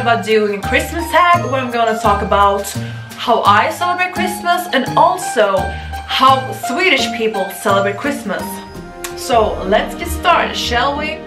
about doing a Christmas tag where I'm gonna talk about how I celebrate Christmas and also how Swedish people celebrate Christmas. So let's get started, shall we?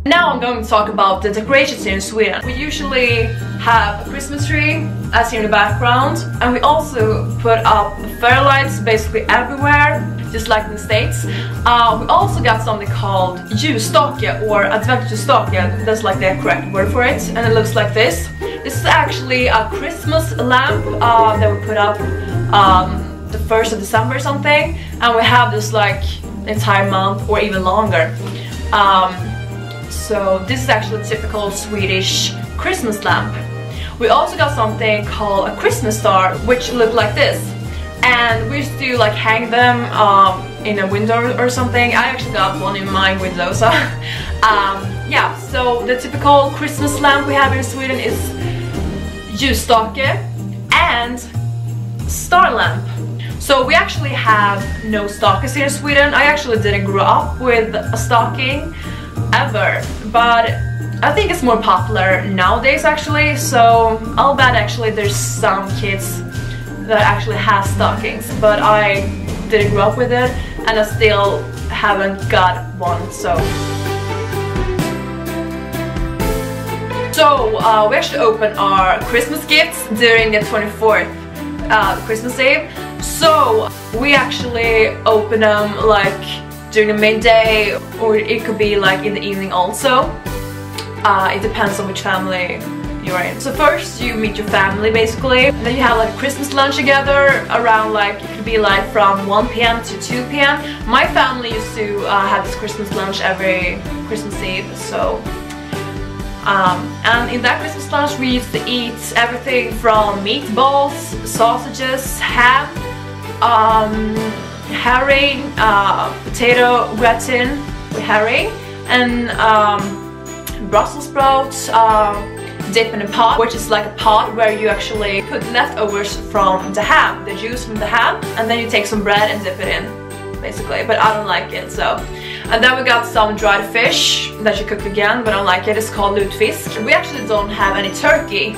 Now I'm going to talk about the decorations here in Sweden. We usually have a Christmas tree, as in the background, and we also put up fairy lights basically everywhere, just like in the States. We also got something called ljusstake or adventsljusstake, that's like the correct word for it, and it looks like this. This is actually a Christmas lamp that we put up the 1st of December or something, and we have this like the entire month or even longer. So this is actually a typical Swedish Christmas lamp. We also got something called a Christmas star, which look like this. And we used to like hang them in a window or something. I actually got one in my window, so yeah. So the typical Christmas lamp we have in Sweden is ljusstake and star lamp. So we actually have no stakes here in Sweden. I actually didn't grow up with a stocking ever, but I think it's more popular nowadays actually, so I'll bet actually there's some kids that actually have stockings, but I didn't grow up with it and I still haven't got one. So we actually opened our Christmas gifts during the 24th, Christmas Eve. So we actually open them like during the midday, or it could be like in the evening also. It depends on which family you're in. So first you meet your family basically, and then you have like a Christmas lunch together around like, it could be like from 1 p.m. to 2 p.m. My family used to have this Christmas lunch every Christmas Eve, so and in that Christmas lunch we used to eat everything from meatballs, sausages, ham, herring, potato gratin with herring, and Brussels sprouts dip in a pot, which is like a pot where you actually put leftovers from the ham, the juice from the ham, and then you take some bread and dip it in, basically. But I don't like it, so. And then we got some dried fish that you cook again, but I don't like it. It's called lutfisk. We actually don't have any turkey.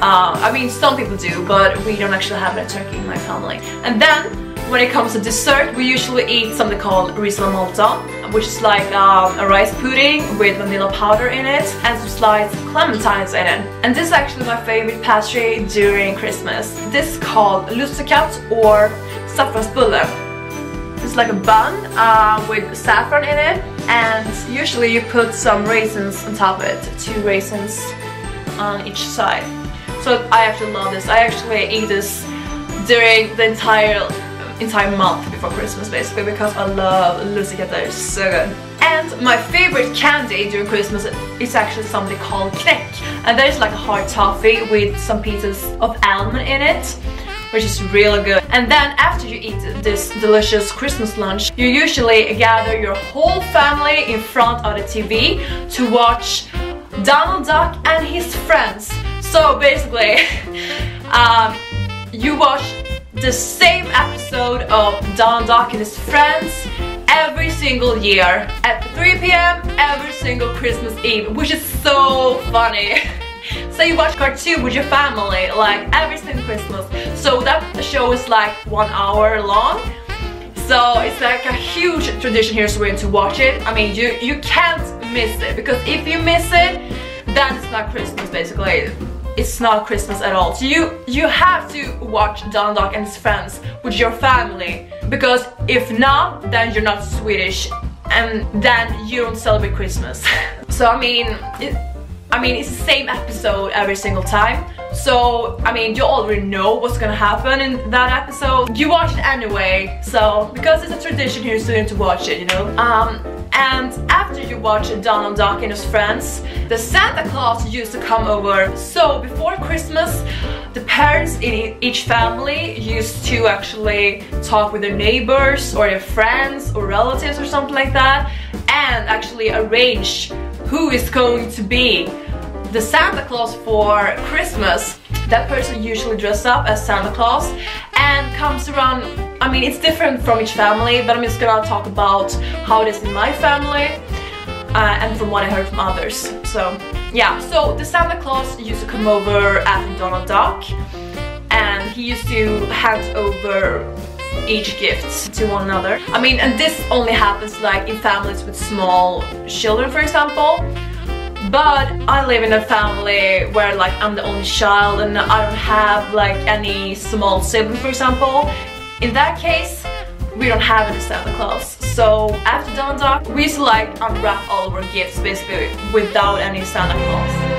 I mean, some people do, but we don't actually have any turkey in my family. And then when it comes to dessert, we usually eat something called risotto, which is like a rice pudding with vanilla powder in it and some sliced clementines in it. And this is actually my favorite pastry during Christmas. This is called lussekatt or saffransbulle. It's like a bun with saffron in it, and usually you put some raisins on top of it, 2 raisins on each side. So I actually love this. I actually eat this during the entire month before Christmas basically, because I love lussekatt. It's so good. And my favorite candy during Christmas is actually something called knäck, and there's like a hard toffee with some pieces of almond in it, which is really good. And then after you eat this delicious Christmas lunch, you usually gather your whole family in front of the TV to watch Donald Duck and his friends. So basically you watch the same episode of Donald Duck and his friends every single year at 3 p.m. every single Christmas Eve, which is so funny. So you watch cartoon with your family like every single Christmas. So that show is like 1 hour long. So it's like a huge tradition here in Sweden to watch it. I mean, you can't miss it, because if you miss it, then it's not Christmas basically. It's not Christmas at all. So you have to watch Donald Duck and his friends with your family, because if not, then you're not Swedish and then you don't celebrate Christmas. So I mean it's the same episode every single time. So I mean, you already know what's gonna happen in that episode. You watch it anyway, so because it's a tradition here in Sweden to watch it, you know. And after you watch Donald Duck and his friends, the Santa Claus used to come over. So before Christmas, the parents in each family used to actually talk with their neighbors or their friends or relatives or something like that, and actually arrange who is going to be the Santa Claus for Christmas. That person usually dresses up as Santa Claus and comes around. I mean, it's different from each family, but I'm just gonna talk about how it is in my family. and from what I heard from others. So yeah, so the Santa Claus used to come over after Donald Duck, and he used to hand over each gift to one another. I mean, and this only happens like in families with small children, for example. But I live in a family where like I'm the only child and I don't have like any small sibling, for example. In that case, we don't have any Santa Claus. So after Donald Duck, we used to like unwrap all of our gifts basically without any Santa Claus.